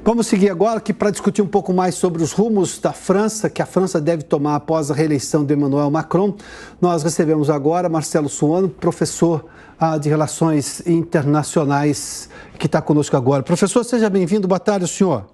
Vamos seguir agora aqui para discutir um pouco mais sobre os rumos da França, que a França deve tomar após a reeleição de Emmanuel Macron. Nós recebemos agora Marcelo Suano, professor de Relações Internacionais, que está conosco agora. Professor, seja bem-vindo. Boa tarde, senhor.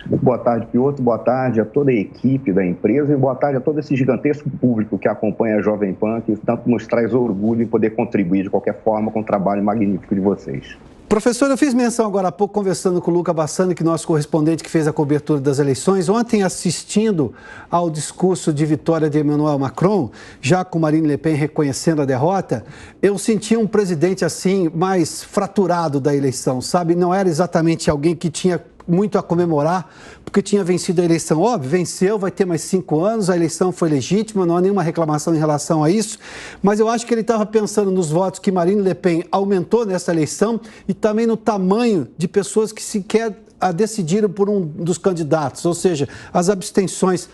Boa tarde, Piotr. Boa tarde a toda a equipe da empresa e boa tarde a todo esse gigantesco público que acompanha a Jovem Pan, que tanto nos traz orgulho em poder contribuir de qualquer forma com o trabalho magnífico de vocês. Professor, eu fiz menção agora há pouco, conversando com o Luca Bassani, que é nosso correspondente que fez a cobertura das eleições. Ontem, assistindo ao discurso de vitória de Emmanuel Macron, já com Marine Le Pen reconhecendo a derrota, eu senti um presidente assim mais fraturado da eleição, sabe? Não era exatamente alguém que tinha muito a comemorar, porque tinha vencido a eleição. Óbvio, venceu, vai ter mais 5 anos, a eleição foi legítima, não há nenhuma reclamação em relação a isso, mas eu acho que ele estava pensando nos votos que Marine Le Pen aumentou nessa eleição e também no tamanho de pessoas que sequer decidiram por um dos candidatos, ou seja, as abstenções.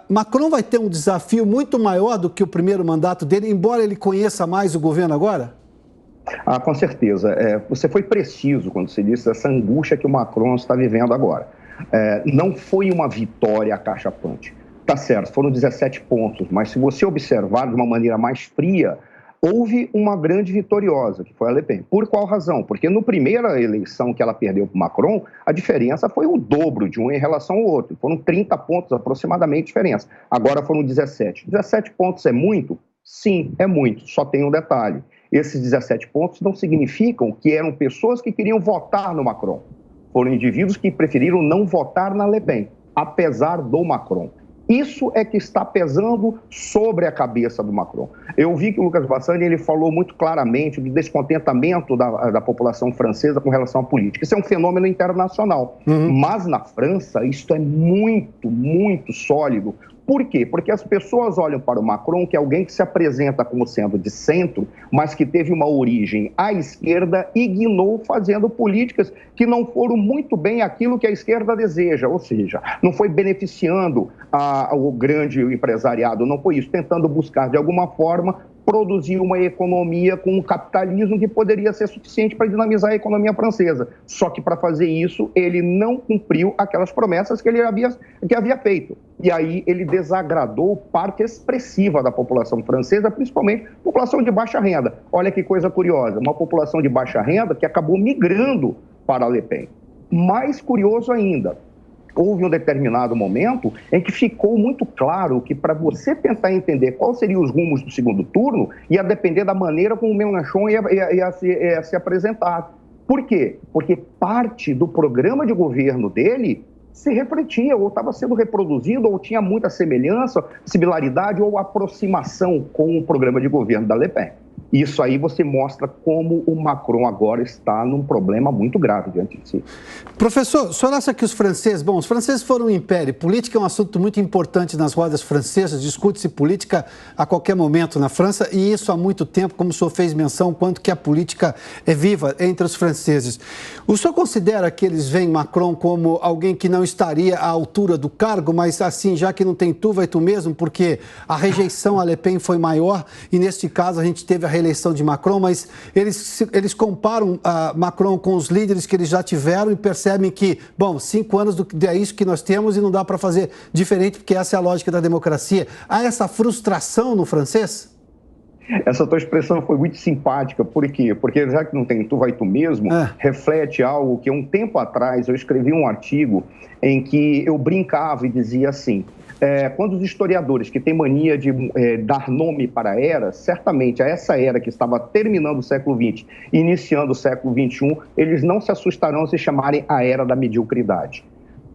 Macron vai ter um desafio muito maior do que o primeiro mandato dele, embora ele conheça mais o governo agora? Com certeza. Você foi preciso quando você disse essa angústia que o Macron está vivendo agora. Não foi uma vitória acachapante. Tá certo, foram 17 pontos, mas se você observar de uma maneira mais fria, houve uma grande vitoriosa, que foi a Le Pen. Por qual razão? Porque na primeira eleição que ela perdeu para o Macron, a diferença foi o dobro de um em relação ao outro. Foram 30 pontos aproximadamente de diferença. Agora foram 17. 17 pontos é muito? Sim, é muito. Só tem um detalhe. Esses 17 pontos não significam que eram pessoas que queriam votar no Macron. Foram indivíduos que preferiram não votar na Le Pen, apesar do Macron. Isso é que está pesando sobre a cabeça do Macron. Eu vi que o Lucas Bassani ele falou muito claramente do descontentamento da população francesa com relação à política. Isso é um fenômeno internacional. Mas na França, isso é muito, muito sólido. Por quê? Porque as pessoas olham para o Macron, que é alguém que se apresenta como sendo de centro, mas que teve uma origem à esquerda e guinou fazendo políticas que não foram muito bem aquilo que a esquerda deseja, ou seja, não foi beneficiando o grande empresariado, não foi isso, tentando buscar de alguma forma produzir uma economia com um capitalismo que poderia ser suficiente para dinamizar a economia francesa. Só que para fazer isso, ele não cumpriu aquelas promessas que ele havia feito. E aí ele desagradou parte expressiva da população francesa, principalmente a população de baixa renda. Olha que coisa curiosa, uma população de baixa renda que acabou migrando para a Le Pen. Mais curioso ainda, houve um determinado momento em que ficou muito claro que para você tentar entender quais seriam os rumos do segundo turno, ia depender da maneira como o Mélenchon ia se apresentar. Por quê? Porque parte do programa de governo dele se refletia, ou estava sendo reproduzido, ou tinha muita semelhança, similaridade ou aproximação com o programa de governo da Le Pen. Isso aí você mostra como o Macron agora está num problema muito grave diante de si. Professor, o senhor acha que os franceses foram um império? Política é um assunto muito importante nas rodas francesas, discute-se política a qualquer momento na França, e isso há muito tempo, como o senhor fez menção, quanto que a política é viva entre os franceses. O senhor considera que eles veem Macron como alguém que não estaria à altura do cargo, mas assim, já que não tem tu, vai tu mesmo, porque a rejeição a Le Pen foi maior, e neste caso a gente teve a reeleição de Macron, mas eles comparam Macron com os líderes que eles já tiveram e percebem que, bom, 5 anos é isso que nós temos e não dá para fazer diferente, porque essa é a lógica da democracia. Há essa frustração no francês? Essa tua expressão foi muito simpática. Por quê? Porque já que não tem tu, vai tu mesmo, reflete algo que um tempo atrás eu escrevi um artigo em que eu brincava e dizia assim, quando os historiadores que têm mania de dar nome para a era, certamente a essa era que estava terminando o século XX e iniciando o século XXI, eles não se assustarão se chamarem a era da mediocridade.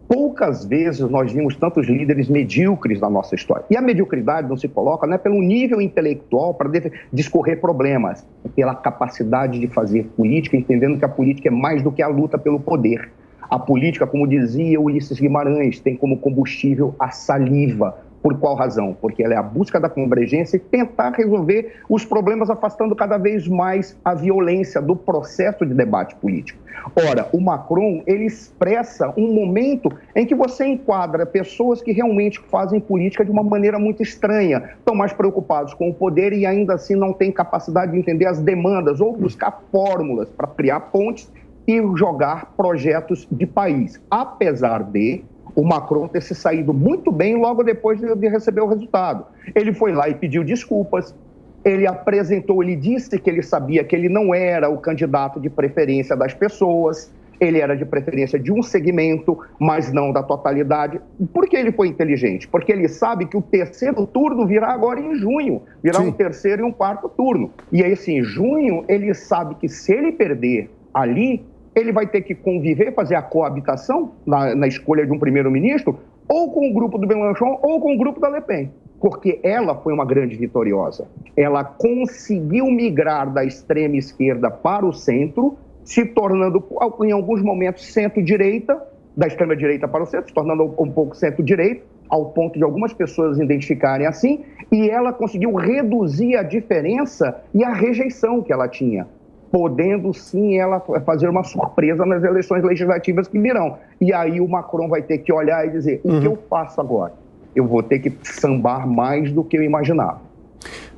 Poucas vezes nós vimos tantos líderes medíocres na nossa história. E a mediocridade não se coloca não é pelo nível intelectual para discorrer problemas, é pela capacidade de fazer política, entendendo que a política é mais do que a luta pelo poder. A política, como dizia Ulisses Guimarães, tem como combustível a saliva. Por qual razão? Porque ela é a busca da convergência e tentar resolver os problemas, afastando cada vez mais a violência do processo de debate político. Ora, o Macron, ele expressa um momento em que você enquadra pessoas que realmente fazem política de uma maneira muito estranha, estão mais preocupados com o poder e ainda assim não têm capacidade de entender as demandas ou buscar fórmulas para criar pontes e jogar projetos de país, apesar de o Macron ter se saído muito bem logo depois de receber o resultado. Ele foi lá e pediu desculpas, ele apresentou, ele disse que ele sabia que ele não era o candidato de preferência das pessoas, ele era de preferência de um segmento, mas não da totalidade. Por que ele foi inteligente? Porque ele sabe que o terceiro turno virá agora em junho, virá um terceiro e um quarto turno. E aí, assim, em junho, ele sabe que se ele perder ali, ele vai ter que conviver, fazer a coabitação na escolha de um primeiro-ministro, ou com o grupo do Mélenchon, ou com o grupo da Le Pen. Porque ela foi uma grande vitoriosa. Ela conseguiu migrar da extrema esquerda para o centro, se tornando, em alguns momentos, centro-direita, da extrema-direita para o centro, se tornando um pouco centro-direita, ao ponto de algumas pessoas identificarem assim, e ela conseguiu reduzir a diferença e a rejeição que ela tinha, podendo sim ela fazer uma surpresa nas eleições legislativas que virão. E aí o Macron vai ter que olhar e dizer, o que eu faço agora? Eu vou ter que sambar mais do que eu imaginava.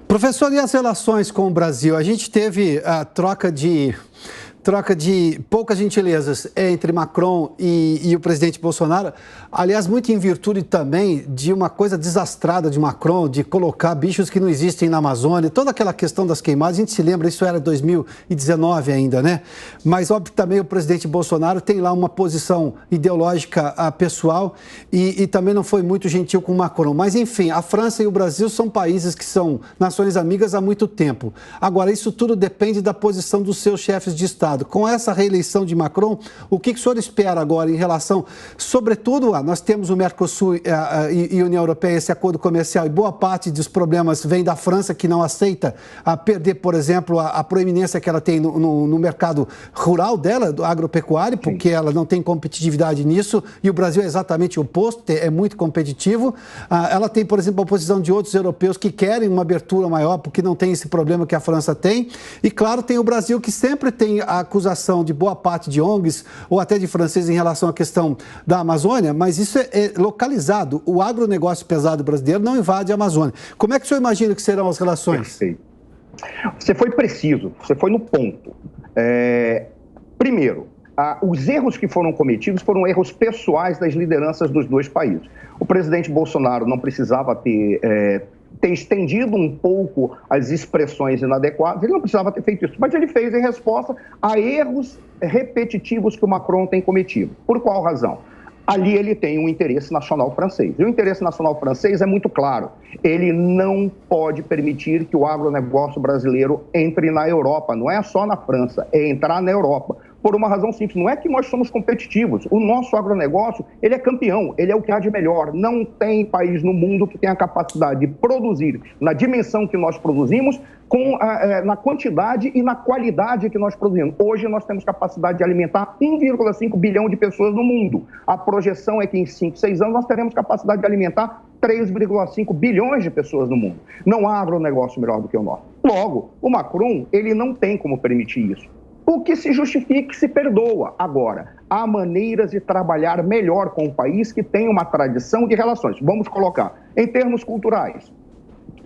Professor, e as relações com o Brasil? A gente teve a troca de poucas gentilezas entre Macron e o presidente Bolsonaro, aliás, muito em virtude também de uma coisa desastrada de Macron, de colocar bichos que não existem na Amazônia, toda aquela questão das queimadas, a gente se lembra, isso era 2019 ainda, né? Mas, óbvio, também o presidente Bolsonaro tem lá uma posição ideológica pessoal e também não foi muito gentil com Macron. Mas, enfim, a França e o Brasil são países que são nações amigas há muito tempo. Agora, isso tudo depende da posição dos seus chefes de Estado. Com essa reeleição de Macron, o que o senhor espera agora em relação, sobretudo, nós temos o Mercosul e a União Europeia, esse acordo comercial, e boa parte dos problemas vem da França, que não aceita perder, por exemplo, a proeminência que ela tem no mercado rural dela, do agropecuário, porque ela não tem competitividade nisso, e o Brasil é exatamente o oposto, é muito competitivo. Ela tem, por exemplo, a oposição de outros europeus que querem uma abertura maior, porque não tem esse problema que a França tem, e, claro, tem o Brasil, que sempre tem a acusação de boa parte de ONGs ou até de franceses em relação à questão da Amazônia, mas isso é localizado. O agronegócio pesado brasileiro não invade a Amazônia. Como é que o senhor imagina que serão as relações? Perfeito. Você foi preciso, você foi no ponto. Primeiro, os erros que foram cometidos foram erros pessoais das lideranças dos dois países. O presidente Bolsonaro não precisava ter estendido um pouco as expressões inadequadas, ele não precisava ter feito isso, mas ele fez em resposta a erros repetitivos que o Macron tem cometido. Por qual razão? Ali ele tem um interesse nacional francês. E o interesse nacional francês é muito claro. Ele não pode permitir que o agronegócio brasileiro entre na Europa. Não é só na França, é entrar na Europa. Por uma razão simples, não é que nós somos competitivos. O nosso agronegócio, ele é campeão, ele é o que há de melhor. Não tem país no mundo que tenha a capacidade de produzir na dimensão que nós produzimos, na quantidade e na qualidade que nós produzimos. Hoje nós temos capacidade de alimentar 1,5 bilhão de pessoas no mundo. A projeção é que em 5, 6 anos nós teremos capacidade de alimentar 3,5 bilhões de pessoas no mundo. Não há agronegócio melhor do que o nosso. Logo, o Macron, ele não tem como permitir isso. O que se justifica se perdoa. Agora, há maneiras de trabalhar melhor com um país que tem uma tradição de relações. Vamos colocar, em termos culturais,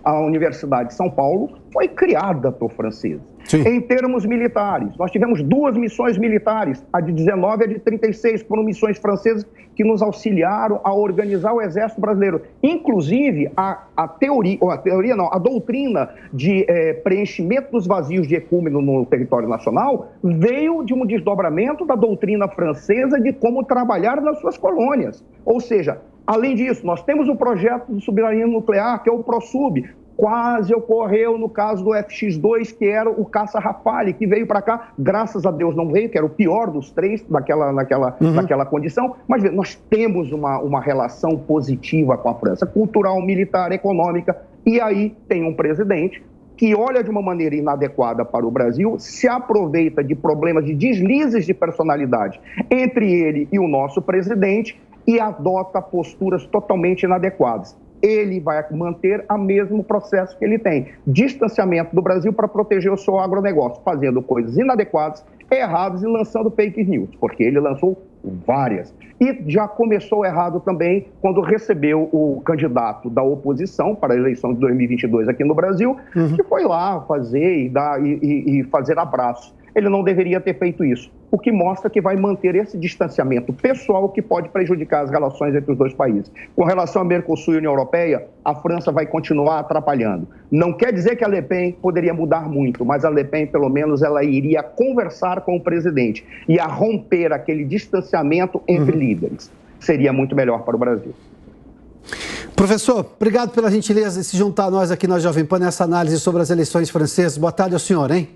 a Universidade de São Paulo foi criada por franceses. Sim. Em termos militares, nós tivemos 2 missões militares, a de 19 e a de 36, que foram missões francesas que nos auxiliaram a organizar o Exército Brasileiro. Inclusive, a doutrina de preenchimento dos vazios de ecúmeno no território nacional veio de um desdobramento da doutrina francesa de como trabalhar nas suas colônias. Ou seja, além disso, nós temos o projeto do submarino nuclear, que é o ProSub. Quase ocorreu no caso do FX-2, que era o caça Rafale, que veio para cá, graças a Deus não veio, que era o pior dos 3 naquela condição. Mas nós temos uma relação positiva com a França, cultural, militar, econômica, e aí tem um presidente que olha de uma maneira inadequada para o Brasil, se aproveita de problemas de deslizes de personalidade entre ele e o nosso presidente e adota posturas totalmente inadequadas. Ele vai manter o mesmo processo que ele tem, distanciamento do Brasil para proteger o seu agronegócio, fazendo coisas inadequadas, erradas e lançando fake news, porque ele lançou várias. E já começou errado também quando recebeu o candidato da oposição para a eleição de 2022 aqui no Brasil, que foi lá fazer e fazer abraços. ele não deveria ter feito isso, o que mostra que vai manter esse distanciamento pessoal que pode prejudicar as relações entre os dois países. Com relação a Mercosul e União Europeia, a França vai continuar atrapalhando. Não quer dizer que a Le Pen poderia mudar muito, mas a Le Pen, pelo menos, ela iria conversar com o presidente e a romper aquele distanciamento entre líderes. Seria muito melhor para o Brasil. Professor, obrigado pela gentileza de se juntar a nós aqui na Jovem Pan nessa análise sobre as eleições francesas. Boa tarde ao senhor, hein?